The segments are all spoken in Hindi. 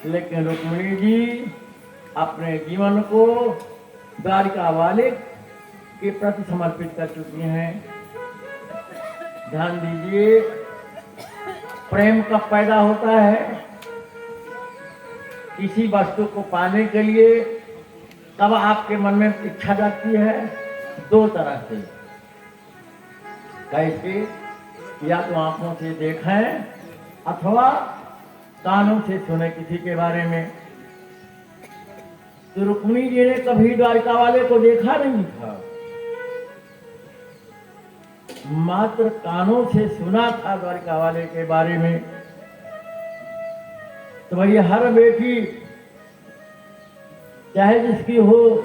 लेकिन रुक्मिणी जी अपने जीवन को द्वारिका वाले के प्रति समर्पित कर चुकी हैं। ध्यान दीजिए, प्रेम कब पैदा होता है? किसी वस्तु को पाने के लिए तब आपके मन में इच्छा जाती है दो तरह से। कैसे? या तो आंखों से देखें अथवा कानों से सुने किसी के बारे में। तो रुक्मिणी जी ने कभी द्वारिका वाले को देखा नहीं था, मात्र कानों से सुना था द्वारिका वाले के बारे में। तो भाई हर बेटी चाहे जिसकी हो,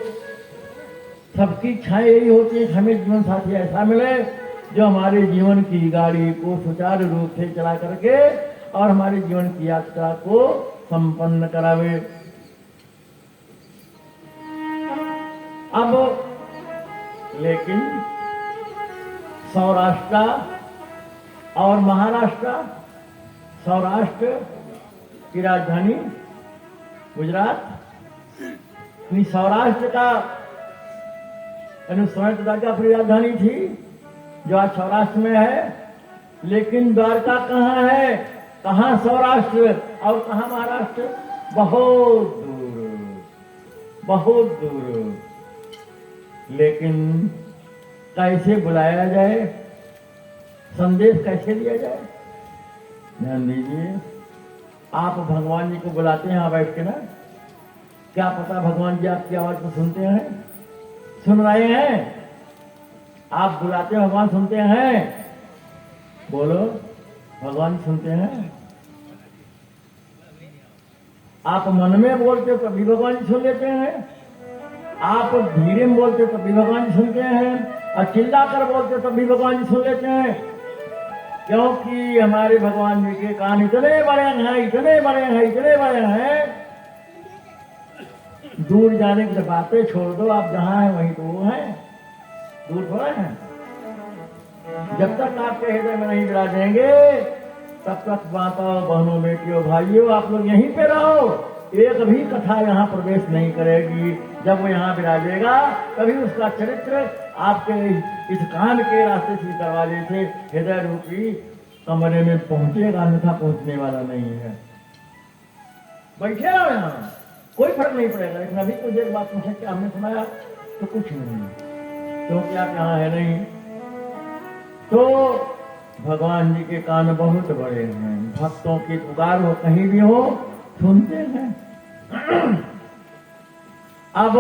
सबकी इच्छाएं यही होती है कि हमें जीवन साथी ऐसा मिले जो हमारे जीवन की गाड़ी को सुचारू रूप से चला करके और हमारे जीवन की यात्रा को संपन्न करावे। अब लेकिन सौराष्ट्र और महाराष्ट्र, सौराष्ट्र की राजधानी गुजरात, सौराष्ट्र का अनुस्मरण द्वारकापुरी राजधानी थी जो आज सौराष्ट्र में है। लेकिन द्वारका कहाँ है, कहाँ सौराष्ट्र और कहाँ महाराष्ट्र? बहुत दूर, बहुत दूर। लेकिन कैसे बुलाया जाए, संदेश कैसे दिया जाए? ध्यान दीजिए, आप भगवान जी को बुलाते हैं यहाँ बैठ के ना, क्या पता भगवान जी आपकी आवाज को सुनते हैं, सुन रहे हैं? आप बुलाते हैं, भगवान सुनते हैं? बोलो, भगवान सुनते हैं? आप मन में बोलते हो तभी भगवान जी सुन लेते हैं, आप धीरे में बोलते हो तभी भगवान जी सुनते हैं, और चिल्ला कर बोलते हो तभी भगवान जी सुन लेते हैं। क्योंकि हमारे भगवान जी के कान इतने बड़े हैं, इतने बड़े हैं, इतने बड़े हैं। दूर जाने की बातें छोड़ दो, आप जहां हैं वहीं तो वो हैं, दूर थोड़ा है। जब तक आपके हृदय में नहीं विराजेंगे तब तक माताओं, बहनों, बेटियों, भाइयों, आप लोग यहीं पे रहो। एक भी कथा यहाँ प्रवेश नहीं करेगी। जब वो यहाँ विराजेगा तभी उसका चरित्र आपके इस कान के रास्ते से दरवाजे से हृदय रूपी कमरे में पहुंचेगा, अन्यथा पहुंचने वाला नहीं है। बैठे रहो यहाँ, कोई फर्क नहीं पड़ेगा। लेकिन अभी कुछ एक बात पूछे कि हमने सुनाया तो कुछ नहीं, क्योंकि आप यहाँ है नहीं। तो भगवान जी के कान बहुत बड़े हैं, भक्तों की पुकार हो कहीं भी हो सुनते हैं। अब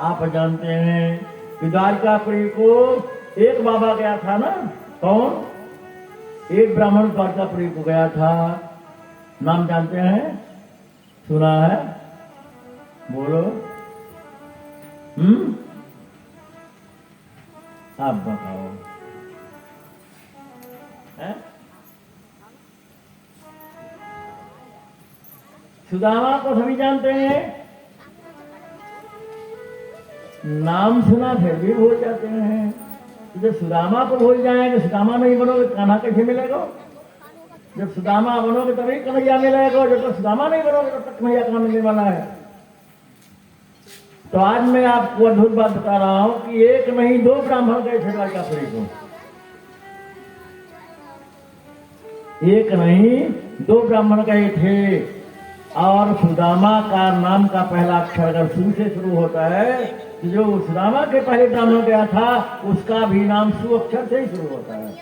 आप जानते हैं कि द्वारकापुरी को एक बाबा गया था ना, कौन? एक ब्राह्मण द्वारकापुरी को गया था। नाम जानते हैं, सुना है? बोलो। आप बताओ है? सुदामा को सभी जानते हैं, नाम सुना फिर भी भूल जाते हैं। जब सुदामा को भूल जाएंगे, सुदामा नहीं बनोगे कान्हा कैसे मिलेगा? जब सुदामा बनोगे तभी कन्हैया मिलेगा, जब तक सुदामा नहीं बनोगे तब तक कन्हैया कहाँ मिलने वाला है? तो आज मैं आपको अद्भुत बात बता रहा हूं कि एक नहीं दो ब्राह्मण गए थे द्वारकापुरी को। एक नहीं दो ब्राह्मण गए थे, और सुदामा का नाम का पहला अक्षर अगर सु से शुरू होता है, तो जो सुदामा के पहले ब्राह्मण गया था उसका भी नाम सु अक्षर से ही शुरू होता है।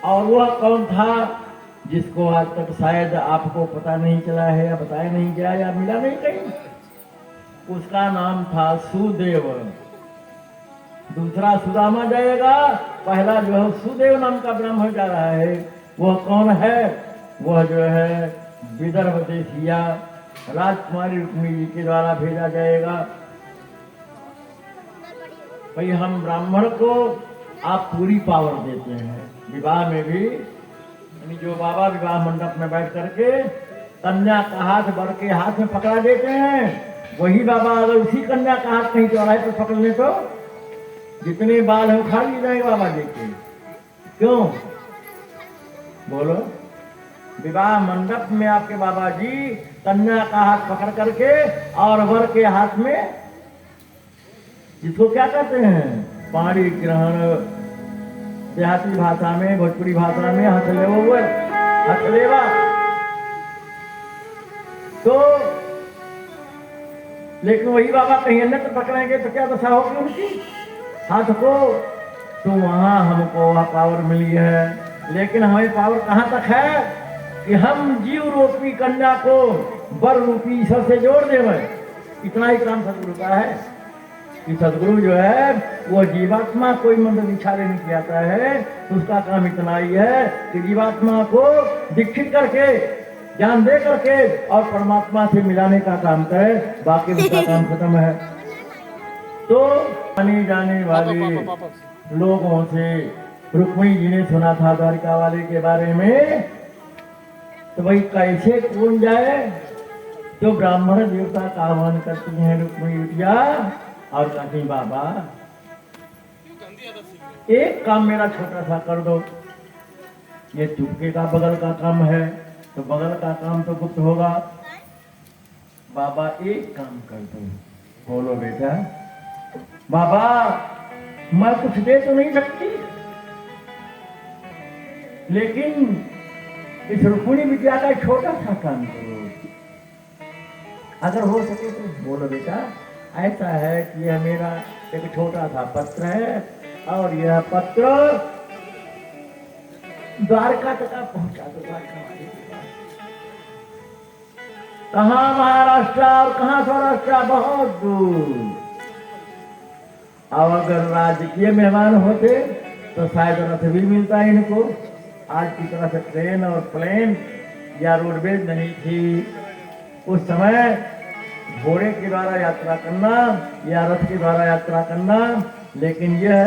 और वह कौन था जिसको आज तक शायद आपको पता नहीं चला है, या बताया नहीं गया, या मिला नहीं कहीं? उसका नाम था सुदेव। दूसरा सुदामा जाएगा, पहला जो है सुदेव नाम का ब्राह्मण जा रहा है। वह कौन है? वह जो है विदर्भ देशिया राजकुमारी रुक्मिणी जी के द्वारा भेजा जाएगा। भाई हम ब्राह्मण को आप पूरी पावर देते हैं, विवाह में भी। यानी जो बाबा विवाह मंडप में बैठ करके कन्या का हाथ वर के हाथ में पकड़ा देते हैं, वही बाबा अगर उसी कन्या का हाथ कहीं चौराहे पर पकड़ ले तो जितने बाल है उखाड़ लिए जाएंगे बाबा जी के। क्यों? बोलो। विवाह मंडप में आपके बाबा जी कन्या का हाथ पकड़ करके और वर के हाथ में, इसको क्या कहते हैं, पाणी ग्रहण, देहाती भाषा में, भोजपुरी भाषा में हथलेवा। तो लेकिन वही बाबा कहीं अन्यत्र पकड़ेंगे तो क्या दशा होगी उनकी हाथ को। तो वहां हमको वह पावर मिली है, लेकिन हमें पावर कहां तक है कि हम जीव रूपी कन्या को वर रूपी ईश्वर से जोड़ देवे। इतना ही काम सदगुरु का है कि सदगुरु जो है वो जीवात्मा कोई मंत्र दीक्षा लेने की आता है तो उसका काम इतना ही है कि जीवात्मा को दीक्षित करके ज्ञान दे करके और परमात्मा से मिलाने का काम करे, बाकी उसका काम खत्म है। तो आने जाने वाले लोगों से रुक्मिणी जी ने सुना था द्वारिका वाले के बारे में, तो भाई कैसे कौन जाए। तो ब्राह्मण देवता का आह्वान करती हैं रुक्मिणी बिटिया और कहती बाबा एक काम मेरा छोटा सा कर दो, ये चुपके का बगल का काम है तो बगल का काम तो गुप्त होगा, बाबा एक काम कर दो। बोलो बेटा। बाबा मैं कुछ दे तो नहीं सकती, लेकिन इस रुक्मिणी बिटिया का छोटा सा काम करो अगर हो सके तो। बोलो बेटा ऐसा है कि यह मेरा एक छोटा सा पत्र है और यह पत्र द्वारका तक पहुंचा दो। द्वारका वाले के पास कहाँ महाराष्ट्र और कहाँ सौराष्ट्र, बहुत दूर। और अगर राजकीय मेहमान होते तो शायद रथ भी मिलता है इनको। आज की तरह से ट्रेन और प्लेन या रोडवेज नहीं थी, उस समय घोड़े के द्वारा यात्रा करना या रथ के द्वारा यात्रा करना। लेकिन यह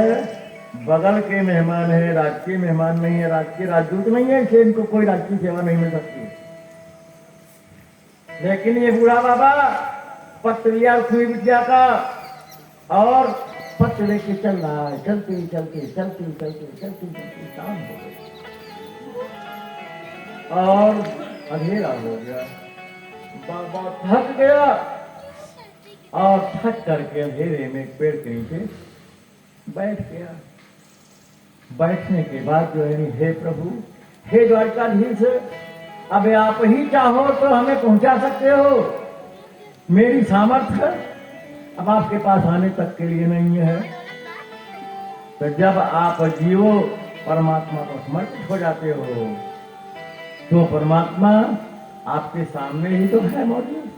बगल के मेहमान है, राजकीय मेहमान नहीं है, राजकीय राजदूत नहीं है, इसलिए इनको कोई राजकीय सेवा नहीं मिल सकती। लेकिन ये बूढ़ा बाबा पत्र लिया रुक्मिणी बिटिया का और पत्र लेके चल रहा है। चलते चलते चलते चलते चलते चलते शाम हो गई और अंधेरा हो गया। बाबा थक गया और थक करके अंधेरे में एक पेड़ के नीचे बैठ गया। बैठने के बाद जो है, हे प्रभु, हे द्वारकाधीश, अब आप ही चाहो तो हमें पहुंचा सकते हो। मेरी सामर्थ्य अब आपके पास आने तक के लिए नहीं है। तो जब आप जीवो परमात्मा को समर्पित हो जाते हो तो परमात्मा आपके सामने ही तो है मौजूद,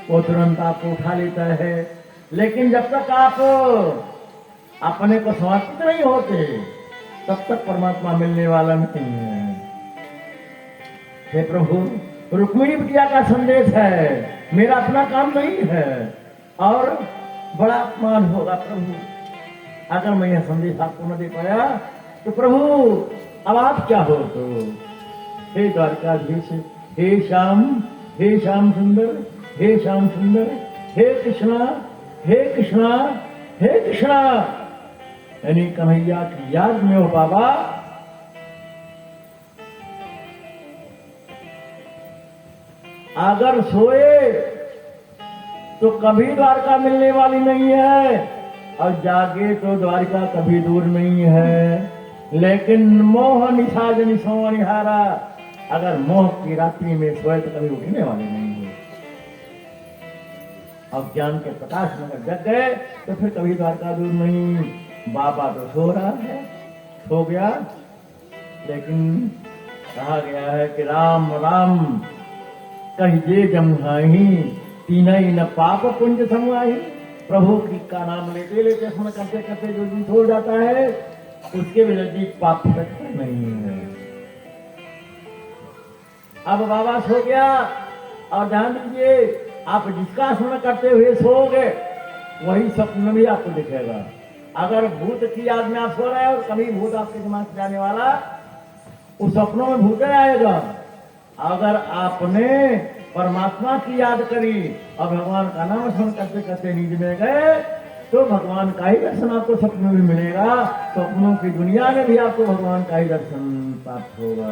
वो तुरंत आपको उठा लेता है। लेकिन जब तक आप अपने को समर्पित नहीं होते तब तक परमात्मा मिलने वाला नहीं है। हे प्रभु, रुक्मिणी बिटिया का संदेश है, मेरा अपना काम नहीं है और बड़ा अपमान होगा प्रभु अगर मैं यह संदेश आपको न दे पाया। तो प्रभु अब आप क्या हो तो। हे द्वारकाधीश, हे श्याम सुंदर, हे श्याम सुंदर, हे कृष्णा, हे कृष्णा, हे कृष्णा, यानी कन्हैया की याद में हो बाबा। अगर सोए तो कभी द्वारका मिलने वाली नहीं है और जागे तो द्वारका कभी दूर नहीं है। लेकिन मोह निशा जनिसो निहारा, अगर मोह की रात्रि में सोए तो कभी उठने वाले नहीं है। अब ज्ञान के प्रकाश में अगर जग गए तो फिर कभी द्वारका दूर नहीं। बाबा तो सो रहा है, सो गया, लेकिन कहा गया है कि राम राम कहिए जमुहाही, तीनई न पाप पुंज समुहाही। प्रभु की का नाम लेते लेते स्मरण करते करते जो दिन छोड़ जाता है उसके भी नजदीक पाप नहीं है। अब बाबा सो गया और ध्यान दीजिए, आप जिसका स्मरण करते हुए सोओगे वही स्वप्न भी आपको दिखेगा। अगर भूत की याद में आप सो रहे हो, कभी भूत आपके दिमाग से जाने वाला, उस सपनों में भूत आएगा। अगर आपने परमात्मा की याद करी और भगवान का नाम स्मरण करते करते नींद में गए तो भगवान का ही दर्शन आपको सपनों में मिलेगा। सपनों की दुनिया में भी आपको भगवान का ही दर्शन प्राप्त होगा।